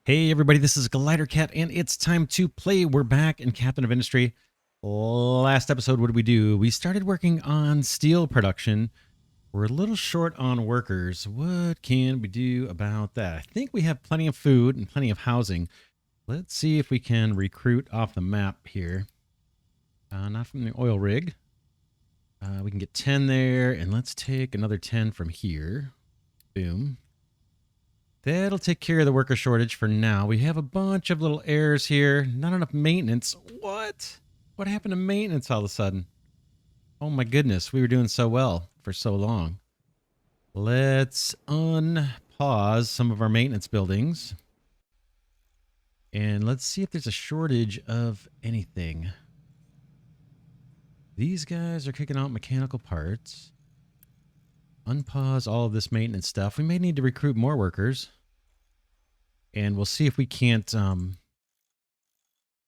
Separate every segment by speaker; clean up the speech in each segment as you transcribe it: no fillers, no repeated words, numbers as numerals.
Speaker 1: Hey everybody, this is Glidercat, and it's time to play. We're back in Captain of Industry. Last episode, what did we do? We started working on steel production. We're a little short on workers. What can we do about that? I think we have plenty of food and plenty of housing. Let's see if we can recruit off the map here. Not from the oil rig. We can get 10 there, and let's take another 10 from here. Boom. That'll take care of the worker shortage for now. We have a bunch of little errors here. Not enough maintenance. What? What happened to maintenance all of a sudden? Oh my goodness, we were doing so well for so long. Let's unpause some of our maintenance buildings. And let's see if there's a shortage of anything. These guys are kicking out mechanical parts. Unpause all of this maintenance stuff. We may need to recruit more workers. And we'll see if we can't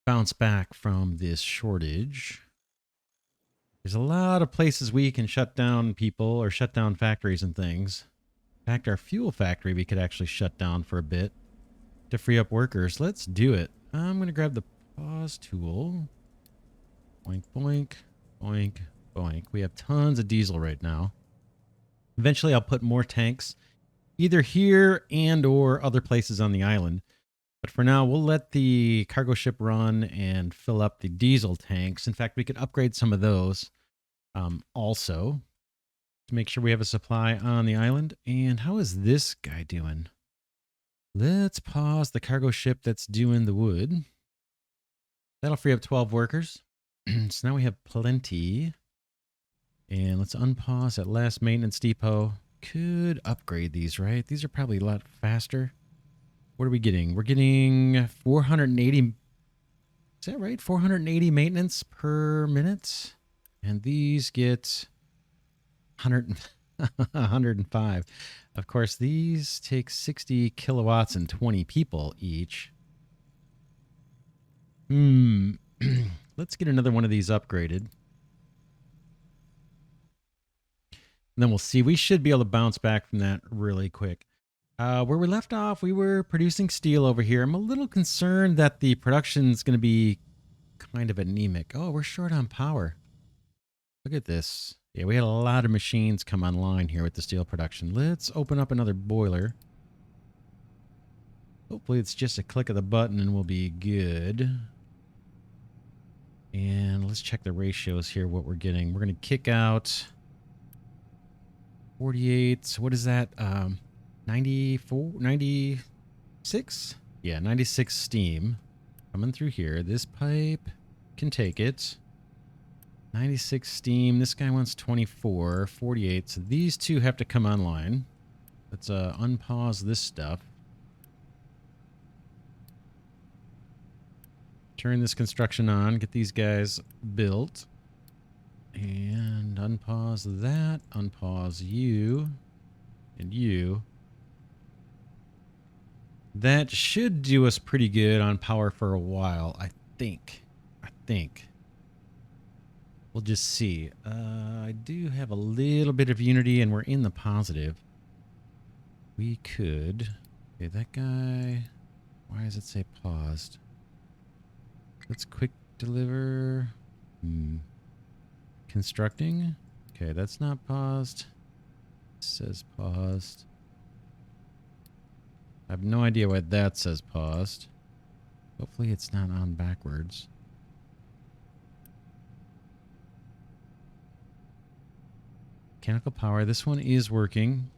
Speaker 1: bounce back from this shortage. There's a lot of places we can shut down people or shut down factories and things. In fact, our fuel factory we could actually shut down for a bit to free up workers. Let's do it. I'm going to grab the pause tool. Boink, boink, boink, boink. We have tons of diesel right now. Eventually, I'll put more tanks either here and or other places on the island. But for now, we'll let the cargo ship run and fill up the diesel tanks. In fact, we could upgrade some of those also to make sure we have a supply on the island. And how is this guy doing? Let's pause the cargo ship that's doing the wood. That'll free up 12 workers. So now we have plenty. And let's unpause that last maintenance depot. Could upgrade these, right? These are probably a lot faster. What are we getting? We're getting 480. Is that right? 480 maintenance per minute. And these get 105. Of course, these take 60 kilowatts and 20 people each. Let's get another one of these upgraded. And then we'll see. We should be able to bounce back from that really quick. Where we left off, we were producing steel over here. I'm a little concerned that the production is going to be kind of anemic. Oh, we're short on power. Look at this. Yeah, we had a lot of machines come online here with the steel production. Let's open up another boiler. Hopefully it's just a click of the button and we'll be good. And let's check the ratios here, what we're getting. We're going to kick out 48. What is that? 94, 96? Yeah, 96 steam coming through here. This pipe can take it. 96 steam. This guy wants 24, 48. So these two have to come online. Let's unpause this stuff. Turn this construction on. Get these guys built. And unpause that. Unpause you. And you. That should do us pretty good on power for a while, I think. We'll just see. I do have a little bit of unity and we're in the positive. We could... Okay, that guy... Why does it say paused? Let's quick deliver... Constructing? Okay, that's not paused. It says paused. I have no idea why that says paused. Hopefully it's not on backwards. Mechanical power. This one is working.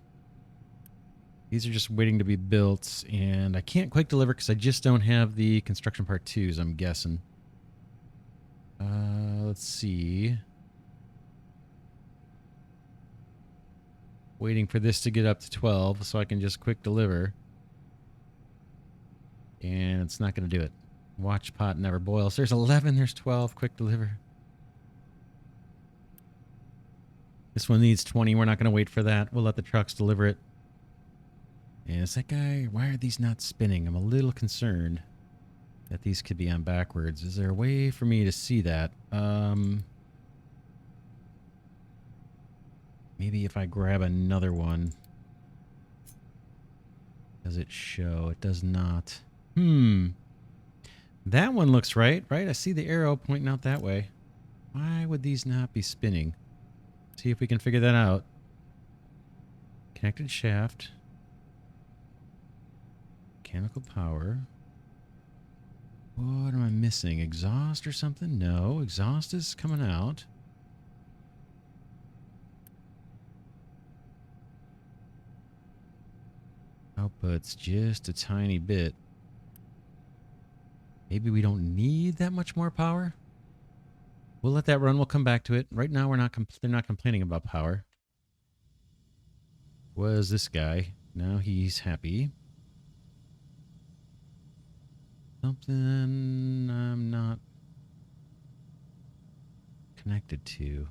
Speaker 1: These are just waiting to be built. And I can't quick deliver because I just don't have the construction part 2s, I'm guessing. Let's see. Waiting for this to get up to 12 so I can just quick deliver. And it's not going to do it. Watch pot never boils. There's 11, there's 12. Quick deliver. This one needs 20. We're not going to wait for that. We'll let the trucks deliver it. And is that guy... Why are these not spinning? I'm a little concerned that these could be on backwards. Is there a way for me to see that? Maybe if I grab another one. Does it show? It does not. Hmm. That one looks right, right? I see the arrow pointing out that way. Why would these not be spinning? See if we can figure that out. Connected shaft. Mechanical power. What am I missing? Exhaust or something? No, exhaust is coming out. Output's just a tiny bit. Maybe we don't need that much more power? We'll let that run. We'll come back to it. Right now, they're not complaining about power. Was this guy. Now he's happy. Something I'm not connected to.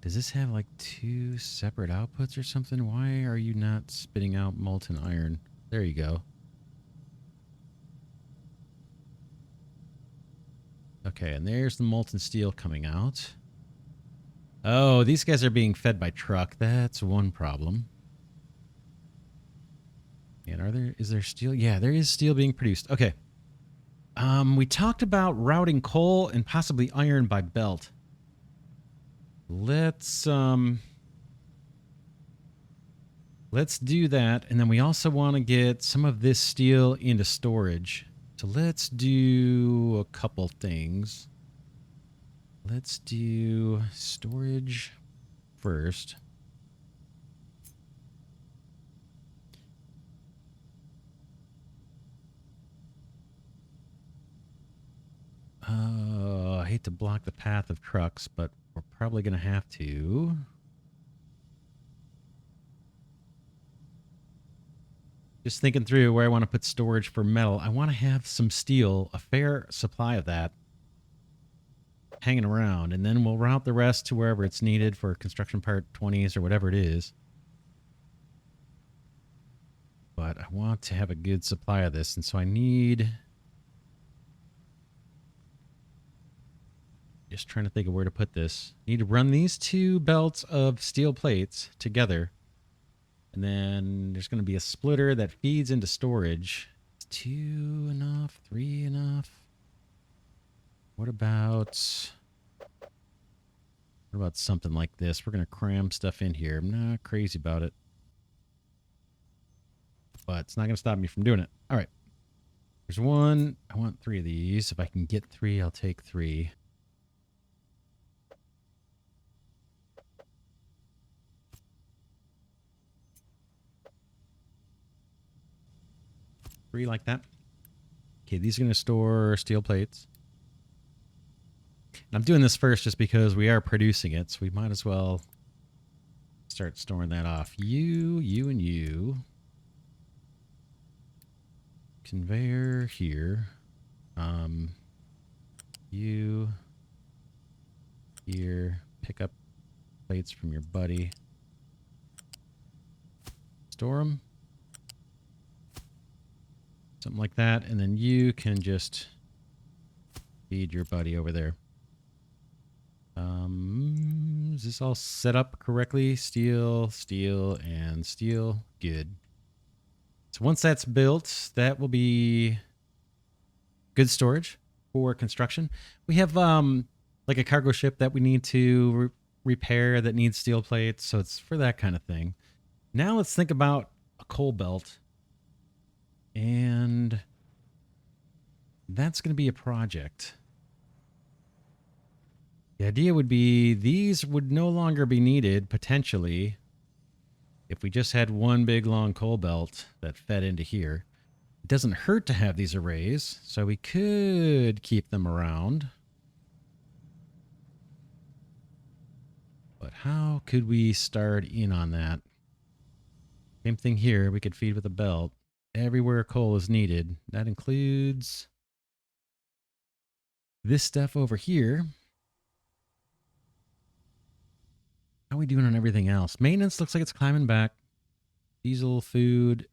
Speaker 1: Does this have like two separate outputs or something? Why are you not spitting out molten iron? There you go. Okay, and there's the molten steel coming out. Oh, these guys are being fed by truck. That's one problem. And is there steel? Yeah, there is steel being produced. Okay. We talked about routing coal and possibly iron by belt. Let's do that, and then we also want to get some of this steel into storage. So let's do a couple things. Let's do storage first. I hate to block the path of trucks, but we're probably going to have to. Just thinking through where I want to put storage for metal. I want to have some steel, a fair supply of that, hanging around, and then we'll route the rest to wherever it's needed for construction part 20s or whatever it is. But I want to have a good supply of this, and so I need... Just trying to think of where to put this. Need to run these two belts of steel plates together. And then there's going to be a splitter that feeds into storage. Is 2 enough? 3 enough? What about something like this? We're going to cram stuff in here. I'm not crazy about it. But it's not going to stop me from doing it. All right. There's one. I want 3 of these. If I can get 3, I'll take 3. Three like that. Okay, these are going to store steel plates. And I'm doing this first just because we are producing it, so we might as well start storing that off. You, and you. Conveyor here. You here. Pick up plates from your buddy. Store them. Something like that. And then you can just feed your buddy over there. Is this all set up correctly? Steel, steel, and steel. Good. So once that's built, that will be good storage for construction. We have like a cargo ship that we need to repair that needs steel plates, so it's for that kind of thing. Now let's think about a coal belt. And that's going to be a project. The idea would be these would no longer be needed, potentially, if we just had one big long coal belt that fed into here. It doesn't hurt to have these arrays, so we could keep them around. But how could we start in on that? Same thing here. We could feed with a belt. Everywhere coal is needed. That includes this stuff over here. How are we doing on everything else? Maintenance looks like it's climbing back. Diesel, food,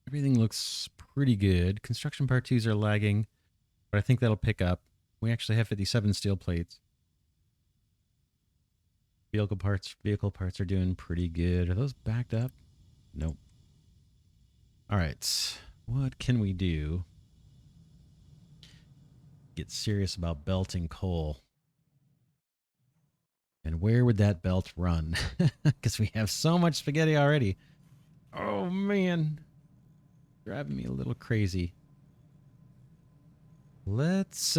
Speaker 1: everything looks pretty good. Construction part 2s are lagging, but I think that'll pick up. We actually have 57 steel plates. Vehicle parts are doing pretty good. Are those backed up? Nope. All right. What can we do? Get serious about belting coal. And where would that belt run? Because we have so much spaghetti already. Oh, man. Driving me a little crazy. Let's,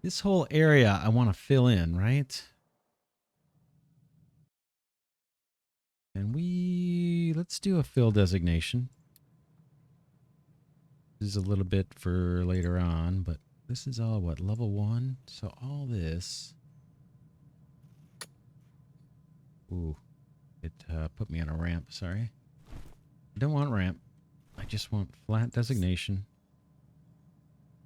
Speaker 1: this whole area I want to fill in, right? And let's do a fill designation. This is a little bit for later on, but this is all, what, level 1? So all this. Ooh, it put me on a ramp, sorry. I don't want ramp. I just want flat designation.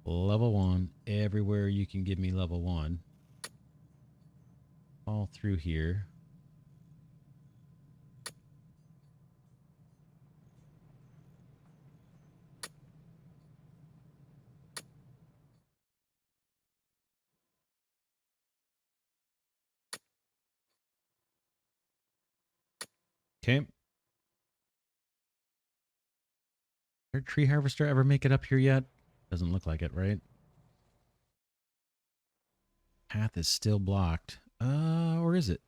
Speaker 1: Level 1. Everywhere you can give me level 1. All through here. Okay. Did tree harvester ever make it up here yet? Doesn't look like it, right? Path is still blocked. Or is it?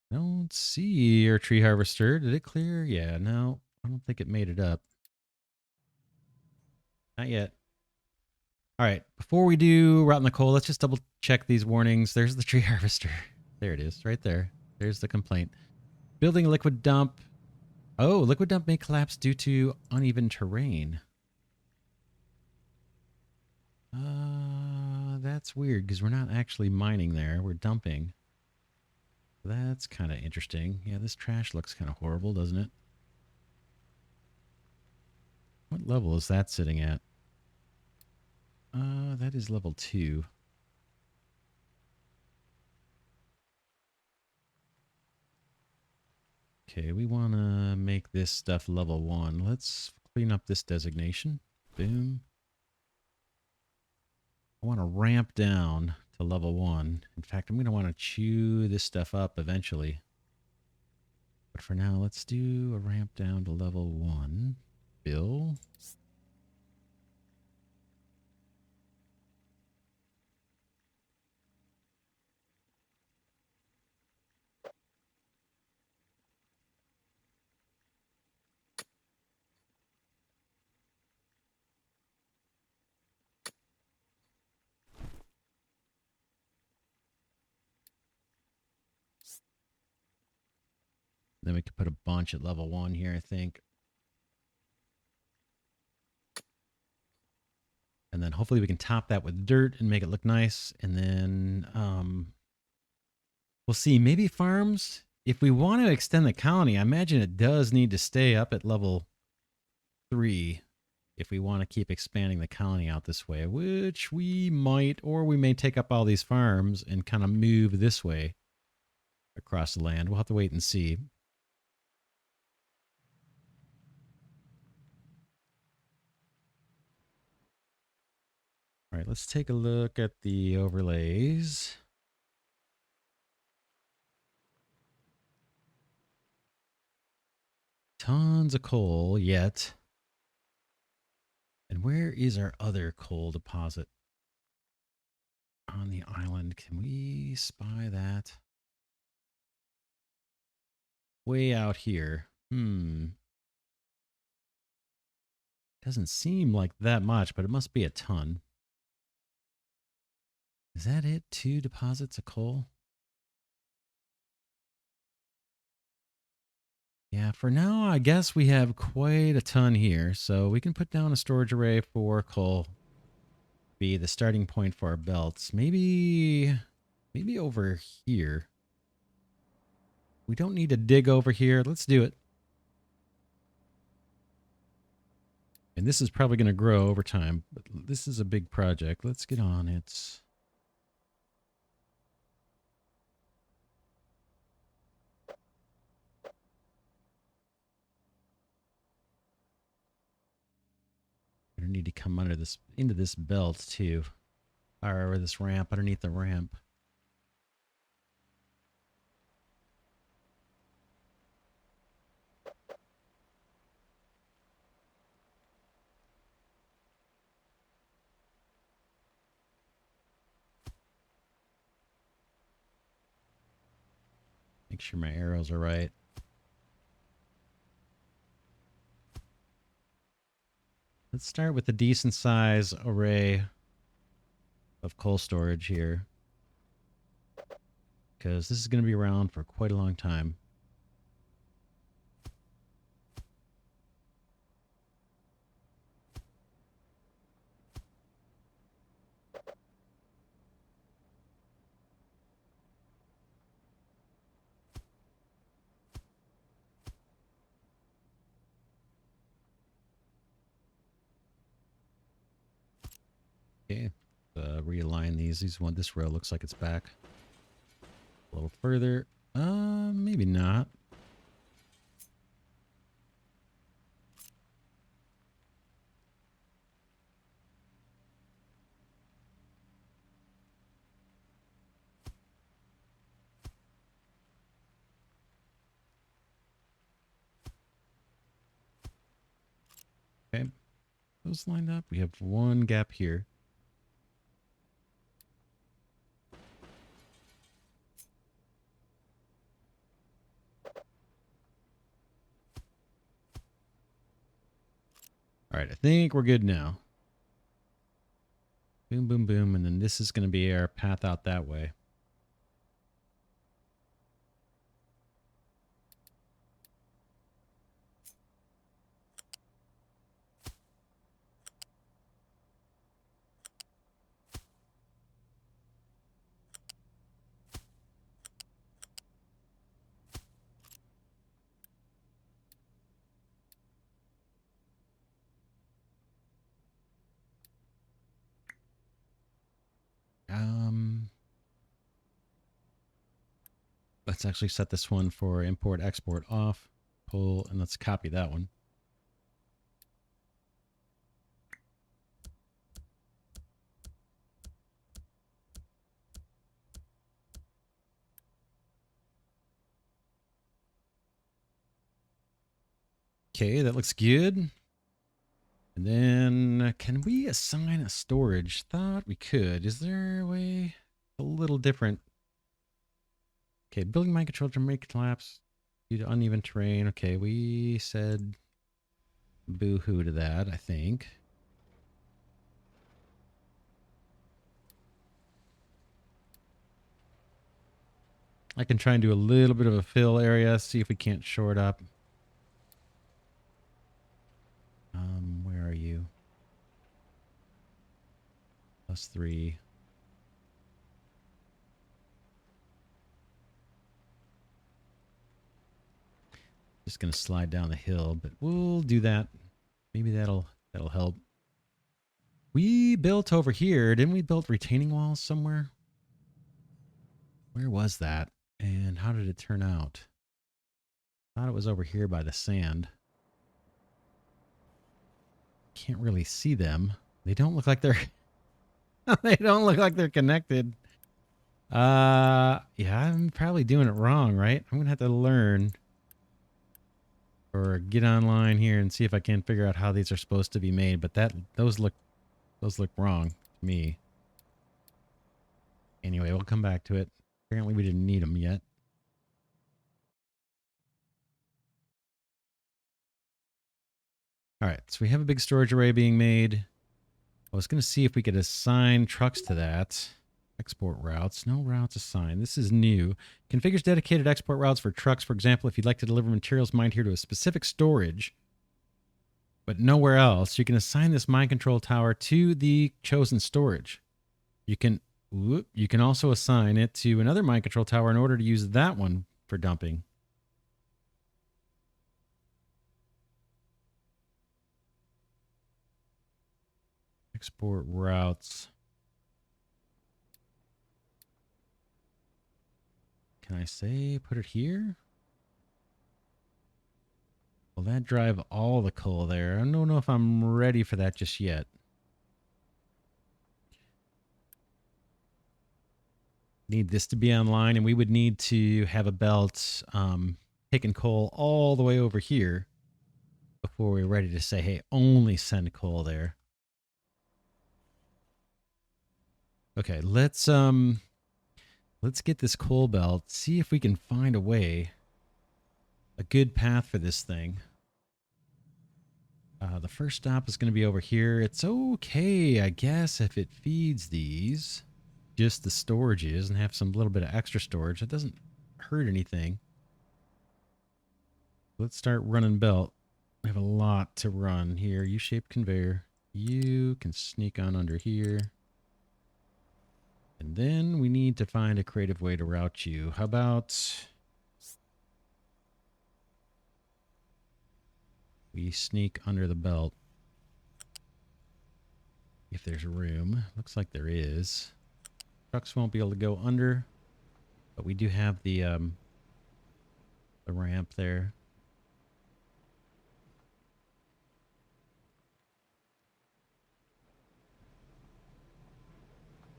Speaker 1: Don't see your tree harvester. Did it clear? Yeah, no. I don't think it made it up. Not yet. All right. Before we do route in the coal, let's just double check these warnings. There's the tree harvester. There it is, right there. There's the complaint. Building a liquid dump. Oh, liquid dump may collapse due to uneven terrain. That's weird because we're not actually mining there. We're dumping. That's kind of interesting. Yeah, this trash looks kind of horrible, doesn't it? What level is that sitting at? That is level 2. Okay, we want to make this stuff level 1. Let's clean up this designation. Boom. I want to ramp down to level 1. In fact, I'm going to want to chew this stuff up eventually. But for now, let's do a ramp down to level 1. Bill. Then we could put a bunch at level 1 here, I think. And then hopefully we can top that with dirt and make it look nice. And then we'll see. Maybe farms. If we want to extend the colony, I imagine it does need to stay up at level 3 if we want to keep expanding the colony out this way, which we might, or we may take up all these farms and kind of move this way across the land. We'll have to wait and see. All right, let's take a look at the overlays. Tons of coal yet. And where is our other coal deposit on the island? Can we spy that? Way out here. Doesn't seem like that much, but it must be a ton. Is that it? 2 deposits of coal? Yeah, for now, I guess we have quite a ton here. So we can put down a storage array for coal. Be the starting point for our belts. Maybe over here. We don't need to dig over here. Let's do it. And this is probably going to grow over time, but this is a big project. Let's get on it. I need to come under this, into this belt too. Or this ramp, underneath the ramp. Make sure my arrows are right. Let's start with a decent size array of coal storage here, because this is going to be around for quite a long time. Okay, realign these. This row looks like it's back a little further. Maybe not. Okay, those lined up. We have one gap here. All right, I think we're good now. Boom, boom, boom. And then this is going to be our path out that way. Let's actually set this one for import export off. Pull, and let's copy that one. Okay, that looks good. And then can we assign a storage? Thought we could. Is there a way a little different? Okay, building mind control to make collapse due to uneven terrain. Okay, we said boo-hoo to that, I think. I can try and do a little bit of a fill area, see if we can't shore it up. Where are you? +3. Just gonna slide down the hill, but we'll do that. Maybe that'll help. We built over here, didn't we build retaining walls somewhere? Where was that? And how did it turn out? Thought it was over here by the sand. Can't really see them. They don't look like they're they don't look like they're connected. Yeah, I'm probably doing it wrong, right? I'm gonna have to learn or get online here and see if I can figure out how these are supposed to be made, but those look wrong to me. Anyway, we'll come back to it. Apparently we didn't need them yet. All right, so we have a big storage array being made. I was going to see if we could assign trucks to that. Export routes. No routes assigned. This is new. Configures dedicated export routes for trucks. For example, if you'd like to deliver materials mined here to a specific storage, but nowhere else, you can assign this mine control tower to the chosen storage. You can also assign it to another mine control tower in order to use that one for dumping. Export routes. Can I say put it here? Will that drive all the coal there? I don't know if I'm ready for that just yet. Need this to be online, and we would need to have a belt taking coal all the way over here before we're ready to say, hey, only send coal there. Okay, let's Let's get this coal belt, see if we can find a way, a good path for this thing. The first stop is going to be over here. It's okay, I guess, if it feeds these, just the storages, and have some little bit of extra storage. It doesn't hurt anything. Let's start running belt. We have a lot to run here. U-shaped conveyor. You can sneak on under here. And then we need to find a creative way to route you. How about we sneak under the belt? If there's room. Looks like there is. Trucks won't be able to go under, but we do have the ramp there.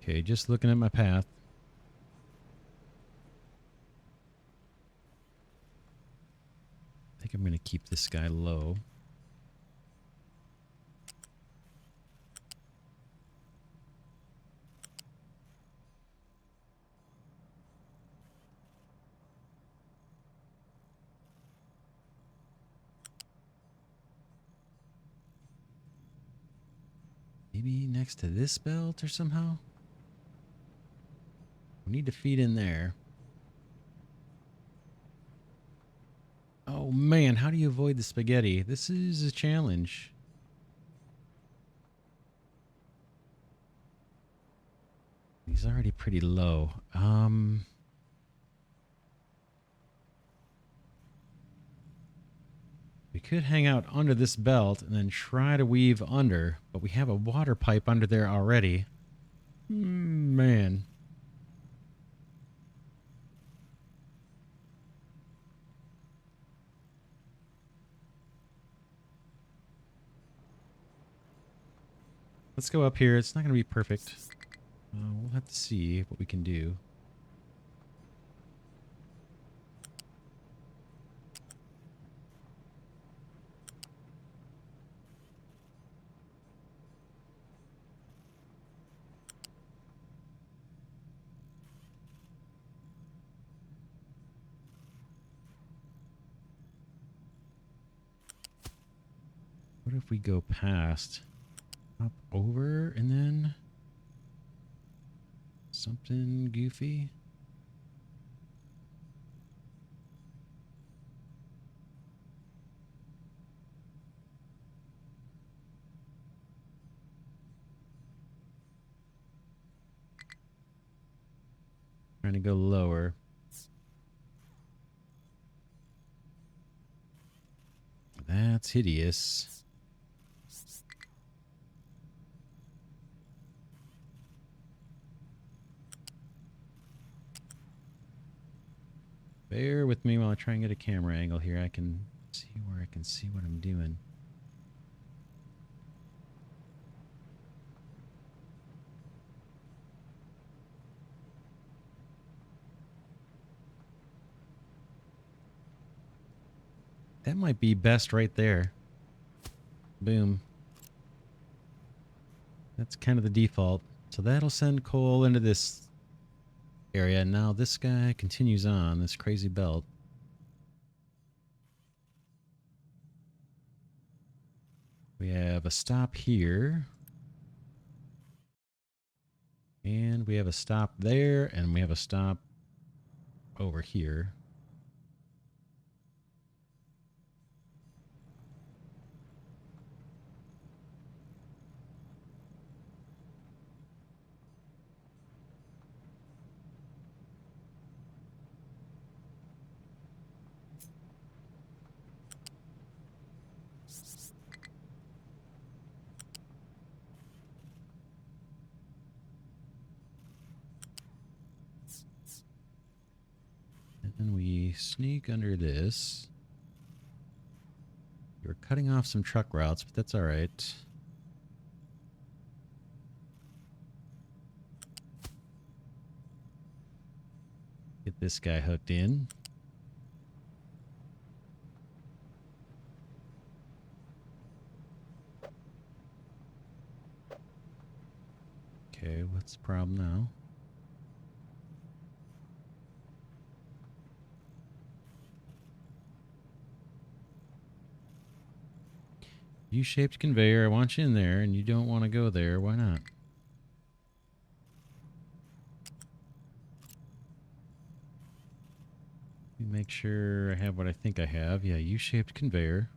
Speaker 1: Okay, just looking at my path. I think I'm going to keep this guy low. Maybe next to this belt or somehow? We need to feed in there. Oh man, how do you avoid the spaghetti? This is a challenge. He's already pretty low. We could hang out under this belt and then try to weave under, but we have a water pipe under there already. Man. Let's go up here. It's not going to be perfect. We'll have to see what we can do. What if we go past, up over, and then something goofy? Trying to go lower. That's hideous. Bear with me while I try and get a camera angle here. I can see where I can see what I'm doing. That might be best right there. Boom. That's kind of the default. So that'll send coal into this area. And now this guy continues on, this crazy belt. We have a stop here. And we have a stop there. And we have a stop over here. And we sneak under this. We're cutting off some truck routes, but that's all right. Get this guy hooked in. Okay, what's the problem now? U-shaped conveyor. I want you in there, and you don't want to go there. Why not? Let me make sure I have what I think I have. Yeah, U-shaped conveyor.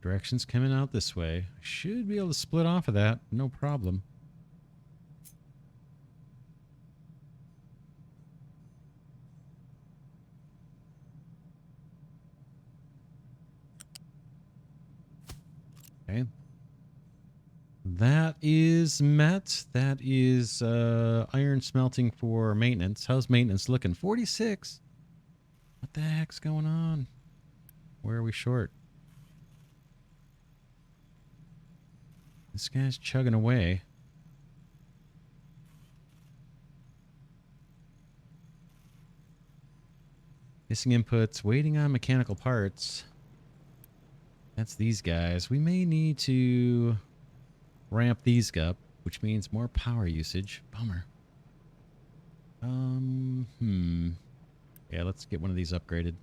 Speaker 1: Directions coming out this way. I should be able to split off of that. No problem. Okay. That is met. That is iron smelting for maintenance. How's maintenance looking? 46. What the heck's going on? Where are we short? This guy's chugging away. Missing inputs. Waiting on mechanical parts. That's these guys. We may need to ramp these up, which means more power usage. Bummer. Yeah, let's get one of these upgraded.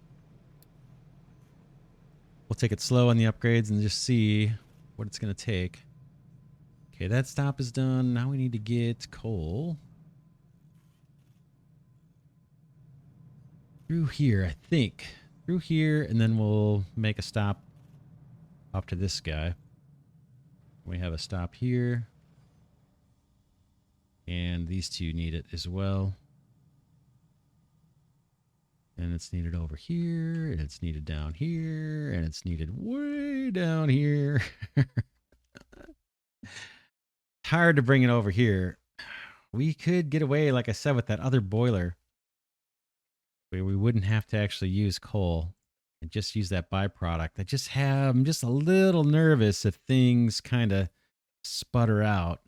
Speaker 1: We'll take it slow on the upgrades and just see what it's going to take. Okay, that stop is done. Now we need to get coal. Through here, I think. Through here, and then we'll make a stop up to this guy. We have a stop here. And these two need it as well. And it's needed over here, and it's needed down here, and it's needed way down here. Hard to bring it over here. We could get away, like I said, with that other boiler, where we wouldn't have to actually use coal and just use that byproduct. I'm just a little nervous if things kind of sputter out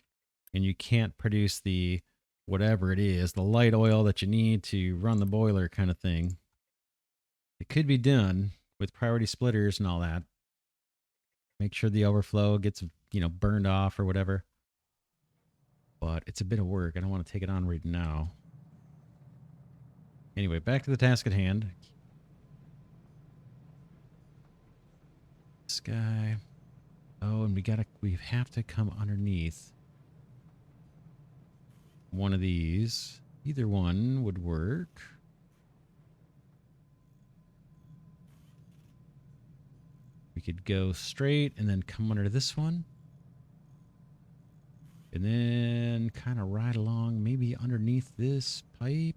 Speaker 1: and you can't produce the whatever it is, the light oil that you need to run the boiler kind of thing. It could be done with priority splitters and all that. Make sure the overflow gets, burned off or whatever. But it's a bit of work. I don't want to take it on right now. Anyway, back to the task at hand. This guy. Oh, and we have to come underneath one of these. Either one would work. We could go straight and then come under this one. And then kind of ride along, maybe underneath this pipe.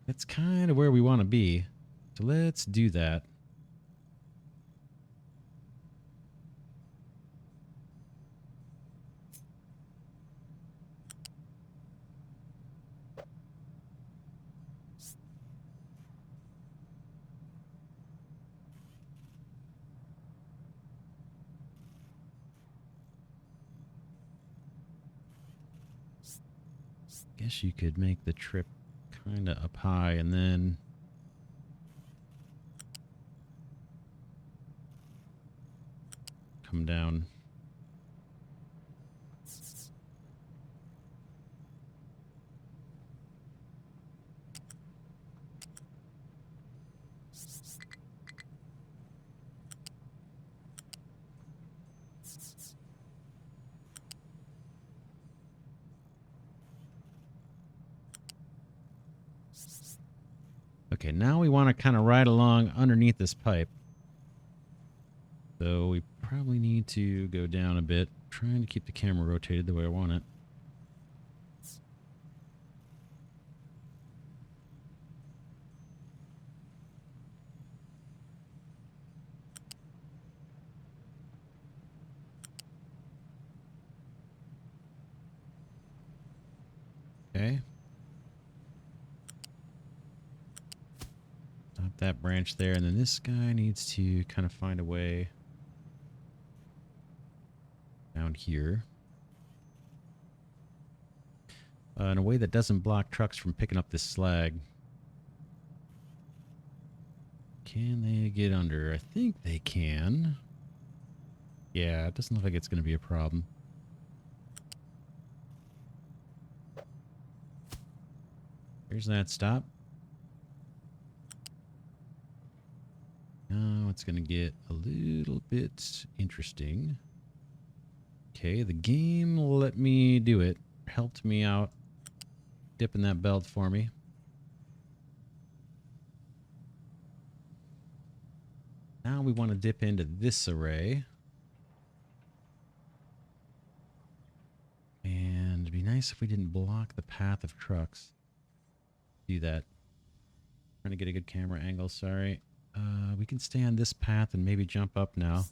Speaker 1: That's kind of where we want to be. So let's do that. Guess you could make the trip kind of up high and then come down. Okay, now we want to kind of ride along underneath this pipe. So we probably need to go down a bit, trying to keep the camera rotated the way I want it. Okay. Stop that branch there, and then this guy needs to kind of find a way down here. In a way that doesn't block trucks from picking up this slag. Can they get under? I think they can. Yeah, it doesn't look like it's going to be a problem. Here's that stop. Now it's going to get a little bit interesting. Okay, the game let me do it. Helped me out dipping that belt for me. Now we want to dip into this array. And it'd be nice if we didn't block the path of trucks. Do that. Trying to get a good camera angle, sorry. We can stay on this path and maybe jump up now.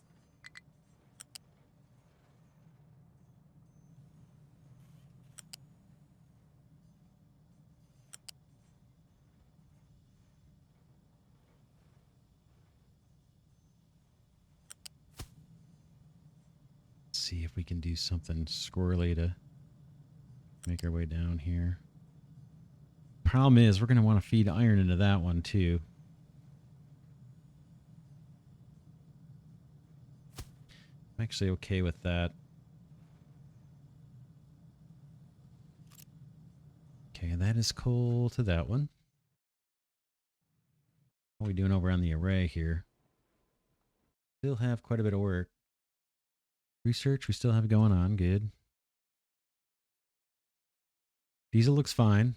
Speaker 1: See if we can do something squirrely to make our way down here. Problem is, we're going to want to feed iron into that one too. I'm actually okay with that. Okay, that is coal to that one. What are we doing over on the array here? Still have quite a bit of work. Research, we still have going on. Good. Diesel looks fine.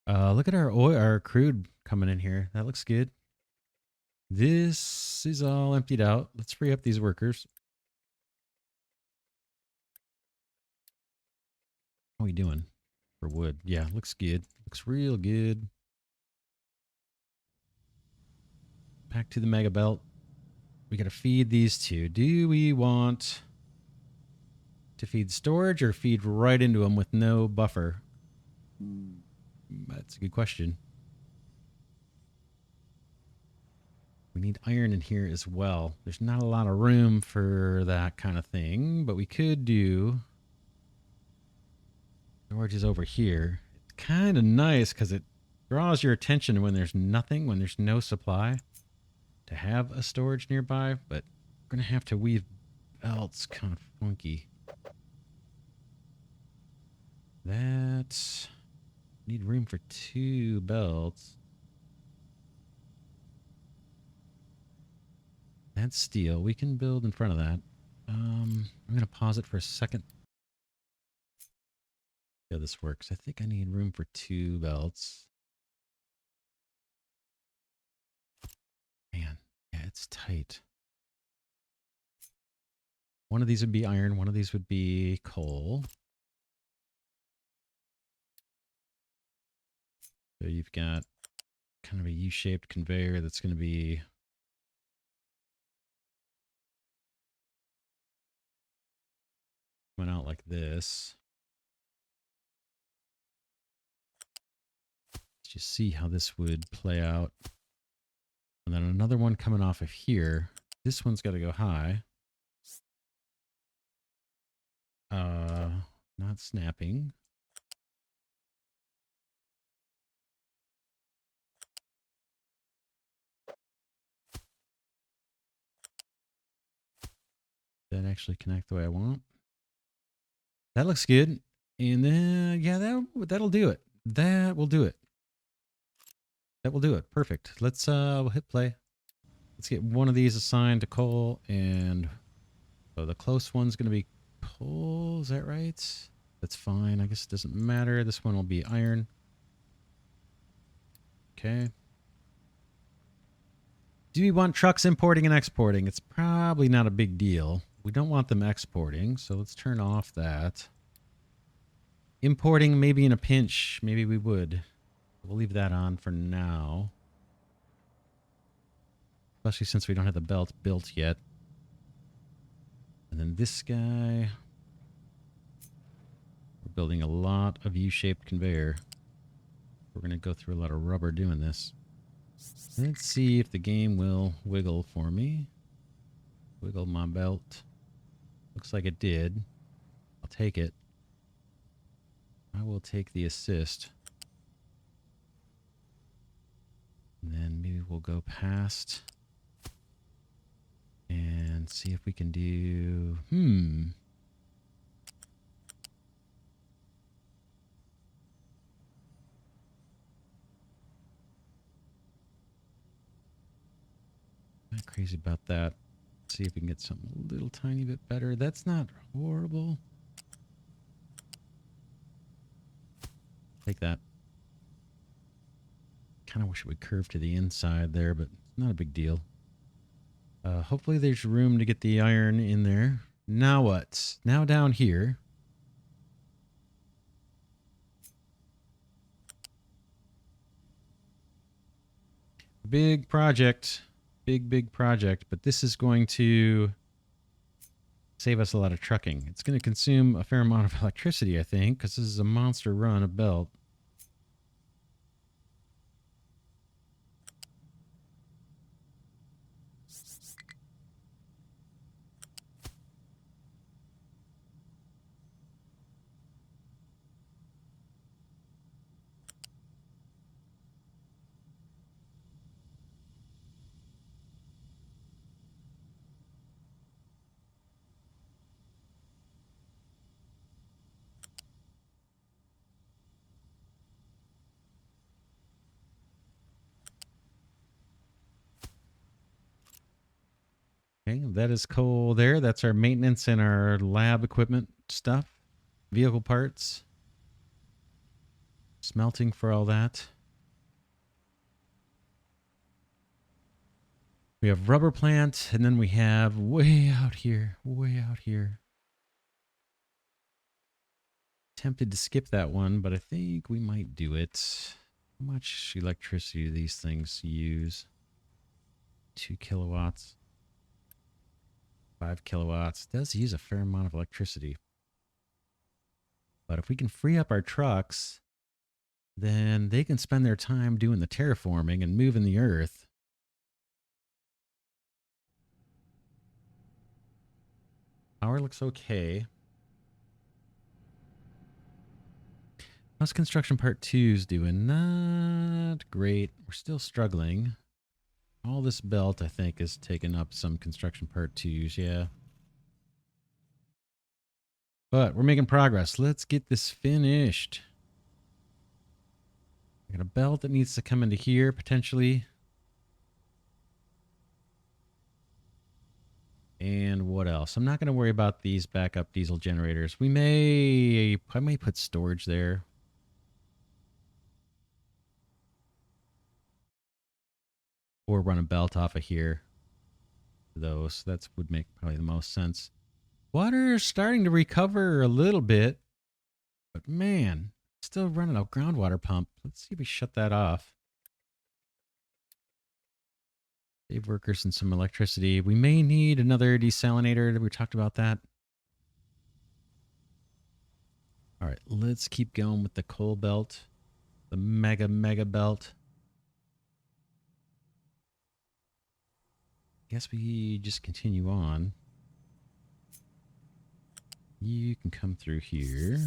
Speaker 1: Look at our oil, our crude coming in here. That looks good. This is all emptied out. Let's free up these workers. How are we doing for wood? Yeah, looks good. Looks real good. Back to the mega belt. We got to feed these two. Do we want to feed storage or feed right into them with no buffer? That's a good question. We need iron in here as well. There's not a lot of room for that kind of thing, but we could do storage is over here. It's kind of nice because it draws your attention when there's nothing, when there's no supply, to have a storage nearby, but we're going to have to weave belts kind of funky. That need room for 2 belts. That's steel. We can build in front of that. I'm going to pause it for a second. Yeah, this works. I think I need room for 2 belts. Man, yeah, it's tight. One of these would be iron. One of these would be coal. So you've got kind of a U-shaped conveyor that's going to be coming out like this. Let's just see how this would play out. And then another one coming off of here. This one's got to go high. Not snapping. That actually connect the way I want. That looks good. And then, yeah, that'll do it. That will do it. That will do it. Perfect. Let's we'll hit play. Let's get one of these assigned to coal, and so the close one's going to be coal. Is that right? That's fine. I guess it doesn't matter. This one will be iron. Okay. Do we want trucks importing and exporting? It's probably not a big deal. We don't want them exporting, so let's turn off that. Importing, maybe in a pinch. Maybe we would. We'll leave that on for now. Especially since we don't have the belt built yet. And then this guy. We're building a lot of U-shaped conveyor. We're going to go through a lot of rubber doing this. Let's see if the game will wiggle for me. Wiggle my belt. Looks like it did. I'll take it. I will take the assist. And then maybe we'll go past and see if we can do... crazy about that. Let's see if we can get something a little tiny bit better. That's not horrible. Take that. Kind of wish it would curve to the inside there, but it's not a big deal. Hopefully there's room to get the iron in there. Now what? Now down here. Big project. Big project. But this is going to save us a lot of trucking. It's going to consume a fair amount of electricity, I think, because this is a monster run of belt. Okay, that is coal there. That's our maintenance and our lab equipment stuff. Vehicle parts. Smelting for all that. We have rubber plant, and then we have way out here. Tempted to skip that one, but I think we might do it. How much electricity do these things use? 2 kilowatts. 5 kilowatts. It does use a fair amount of electricity. But if we can free up our trucks, then they can spend their time doing the terraforming and moving the earth. Power looks okay. How's construction part 2's doing? Not great. We're still struggling. All this belt, I think, is taking up some construction part 2's, yeah. But we're making progress. Let's get this finished. I got a belt that needs to come into here, potentially. And what else? I'm not going to worry about these backup diesel generators. I may put storage there. Or run a belt off of here. Those. That would make probably the most sense. Water's starting to recover a little bit. But man, still running a groundwater pump. Let's see if we shut that off. Save workers and some electricity. We may need another desalinator. We talked about that. All right, let's keep going with the coal belt. The mega belt. Guess we just continue on. You can come through here.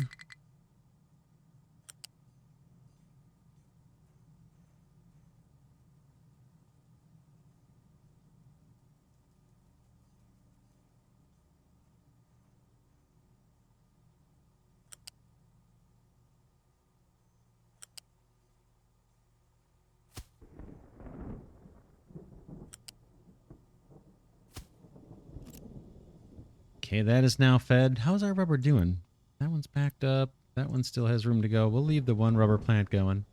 Speaker 1: Okay, that is now fed. How's our rubber doing? That one's backed up. That one still has room to go. We'll leave the one rubber plant going.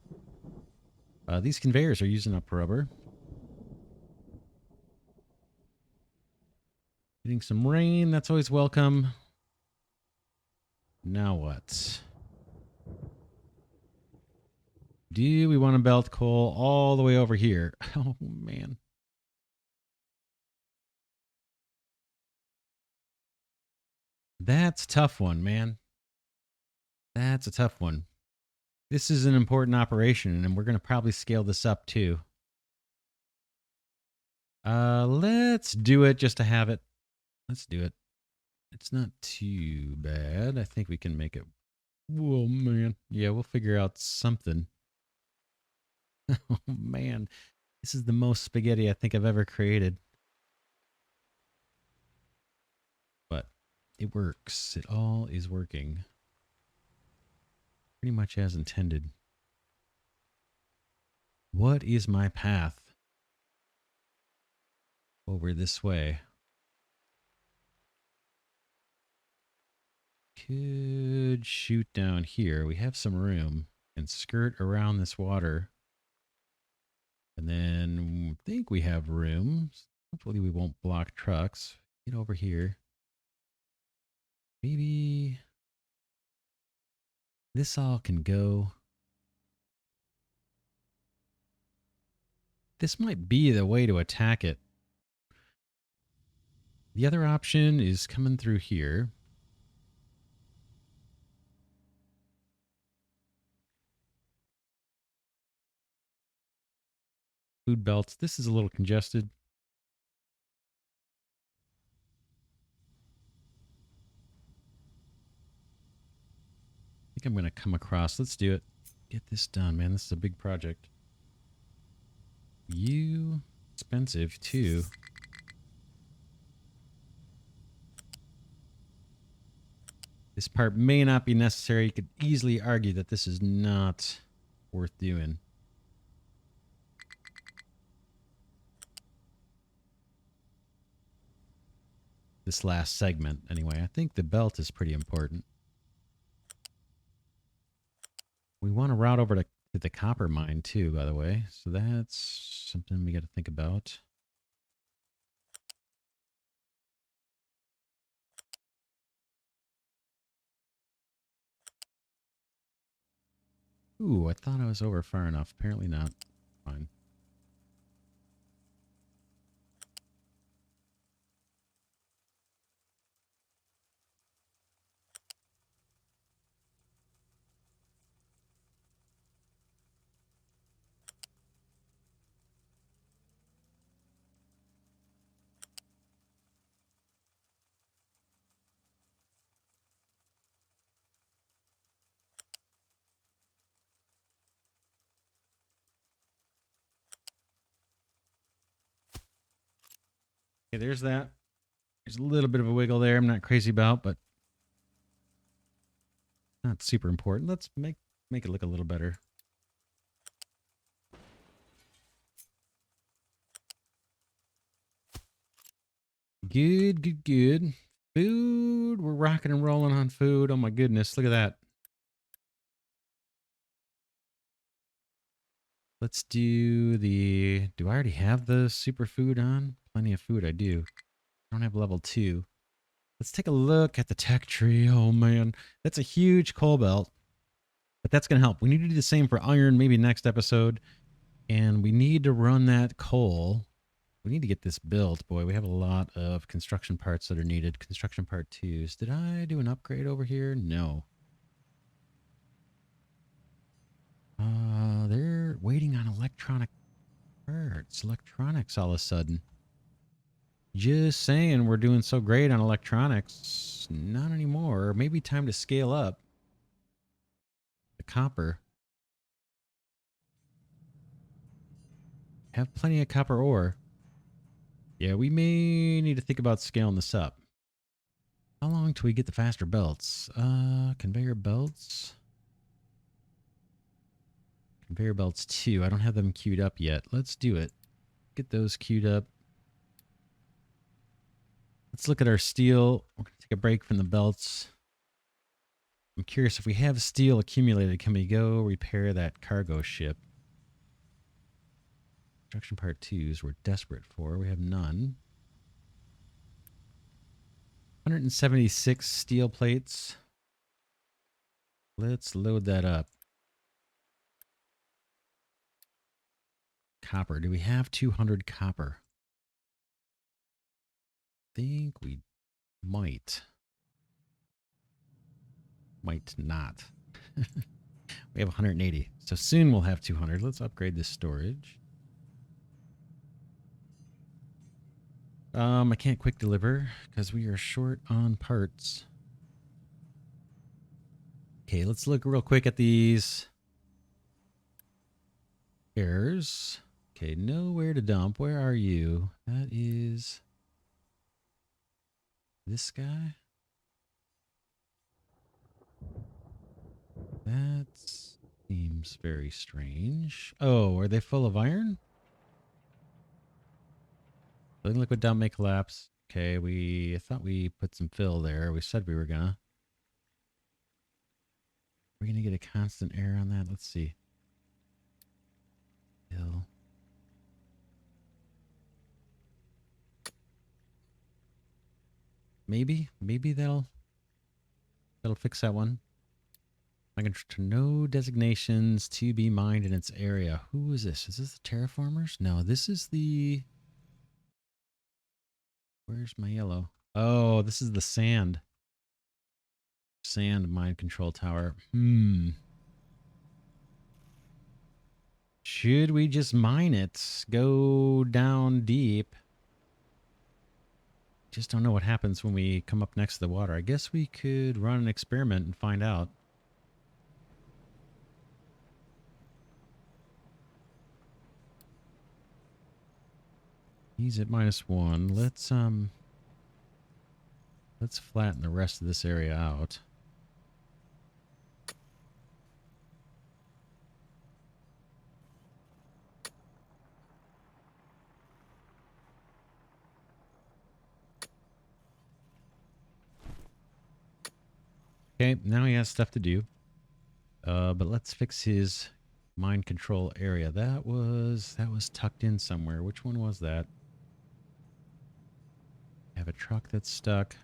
Speaker 1: These conveyors are using up rubber. Getting some rain. That's always welcome. Now what? Do we want to belt coal all the way over here? Oh, man. That's a tough one, man. That's a tough one. This is an important operation, and we're going to probably scale this up, too. Let's do it just to have it. Let's do it. It's not too bad. I think we can make it. Whoa, man. Yeah, we'll figure out something. Oh, man. This is the most spaghetti I think I've ever created. But it works. It all is working. Pretty much as intended. What is my path? over this way. Could shoot down here. We have some room and skirt around this water. And then I think we have room. Hopefully we won't block trucks. Get over here. Maybe this all can go. This might be the way to attack it. The other option is coming through here. Food belts. This is a little congested. I think I'm going to come across. Let's do it. Get this done, man. This is a big project. You expensive too. This part may not be necessary. You could easily argue that this is not worth doing. This last segment, anyway. I think the belt is pretty important. We want to route over to the copper mine too, by the way. So that's something we got to think about. Ooh, I thought I was over far enough. Apparently not. Fine. Okay, there's that. There's a little bit of a wiggle there I'm not crazy about, but not super important. Let's make it look a little better. Good, good, good. Food. We're rocking and rolling on food. Oh my goodness, look at that. Let's do the... Do I already have the superfood on? Plenty of food, I do. I don't have level 2. Let's take a look at the tech tree. Oh man, that's a huge coal belt. But that's going to help. We need to do the same for iron, maybe next episode. And we need to run that coal. We need to get this built. Boy, we have a lot of construction parts that are needed. Construction part 2s. Did I do an upgrade over here? No. They're waiting on electronic parts. Electronics all of a sudden. Just saying we're doing so great on electronics. Not anymore. Maybe time to scale up. The copper. Have plenty of copper ore. Yeah, we may need to think about scaling this up. How long till we get the faster belts? Conveyor belts. Conveyor belts 2. I don't have them queued up yet. Let's do it. Get those queued up. Let's look at our steel. We're going to take a break from the belts. I'm curious, if we have steel accumulated, can we go repair that cargo ship? Construction part 2s we're desperate for. We have none. 176 steel plates. Let's load that up. Copper. Do we have 200 copper? Think we might. Might not. We have 180. So soon we'll have 200. Let's upgrade this storage. I can't quick deliver because we are short on parts. Okay, let's look real quick at these errors. Okay, nowhere to dump. Where are you? That is this guy. That seems very strange. Oh, are they full of iron? Liquid dump may collapse. Okay, I thought we put some fill there. We said we were gonna. We're gonna get a constant error on that. Let's see. Fill. Maybe that'll fix that one. I can no designations to be mined in its area. Who is this? Is this the terraformers? No, this is the. Where's my yellow? Oh, this is the sand. Sand mine control tower. Should we just mine it? Go down deep. Just don't know what happens when we come up next to the water. I guess we could run an experiment and find out. He's at -1. Let's flatten the rest of this area out. Okay, now he has stuff to do. But let's fix his mind control area. That was tucked in somewhere. Which one was that? I have a truck that's stuck.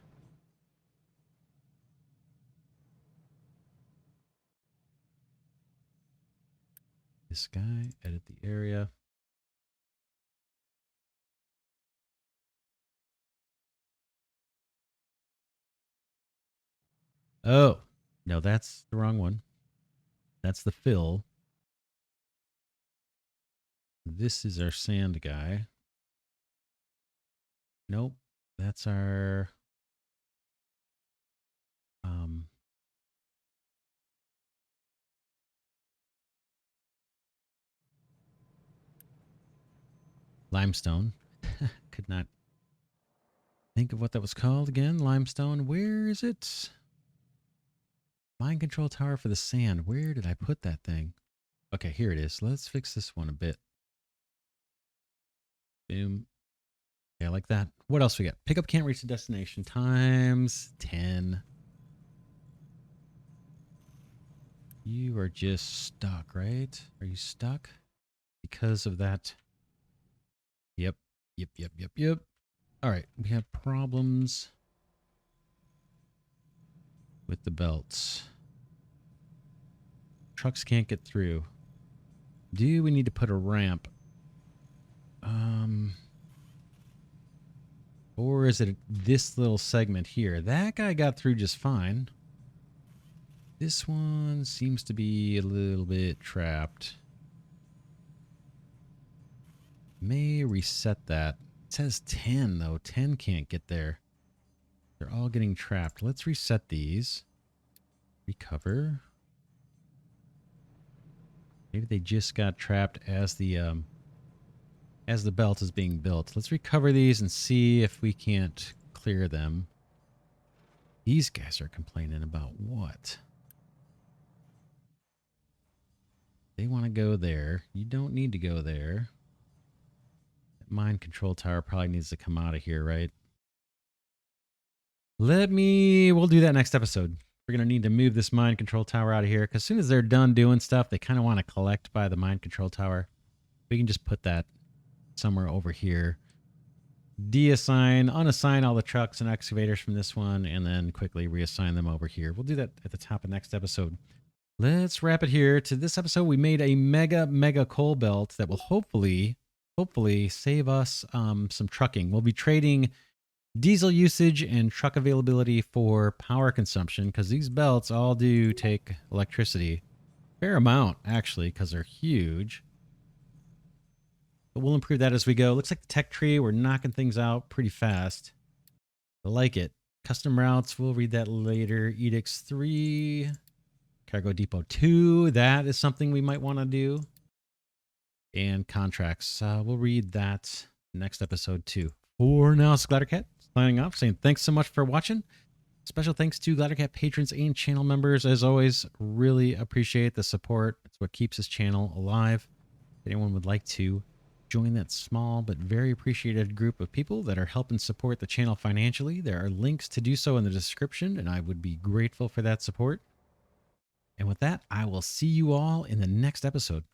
Speaker 1: This guy, edit the area. Oh, no, that's the wrong one. That's the fill. This is our sand guy. Nope, that's our limestone. Could not think of what that was called again. Limestone. Where is it? Mine control tower for the sand. Where did I put that thing? Okay, here it is. Let's fix this one a bit. Boom. Yeah, like that. What else we got? Pickup can't reach the destination. Times 10. You are just stuck, right? Are you stuck? Because of that. Yep. All right. We have problems with the belts. Trucks can't get through. Do we need to put a ramp? Or is it this little segment here? That guy got through just fine. This one seems to be a little bit trapped. May reset that. It says 10 though. 10 can't get there. They're all getting trapped. Let's reset these. Recover. Maybe they just got trapped as the belt is being built. Let's recover these and see if we can't clear them. These guys are complaining about what? They want to go there. You don't need to go there. That mine control tower probably needs to come out of here, right? We'll do that next episode. We're going to need to move this mine control tower out of here, because as soon as they're done doing stuff, they kind of want to collect by the mine control tower. We can just put that somewhere over here. Unassign all the trucks and excavators from this one, and then quickly reassign them over here. We'll do that at the top of next episode. Let's wrap it here. To this episode, we made a mega coal belt that will hopefully save us some trucking. We'll be trading diesel usage and truck availability for power consumption, because these belts all do take electricity. Fair amount, actually, because they're huge. But we'll improve that as we go. Looks like the tech tree, we're knocking things out pretty fast. I like it. Custom routes, we'll read that later. Edicts 3. Cargo Depot 2, that is something we might want to do. And contracts, we'll read that next episode too. For now, it's Glidercat signing off, saying thanks so much for watching. Special thanks to Glidercat patrons and channel members. As always, really appreciate the support. It's what keeps this channel alive. If anyone would like to join that small but very appreciated group of people that are helping support the channel financially. There are links to do so in the description, and I would be grateful for that support. And with that, I will see you all in the next episode.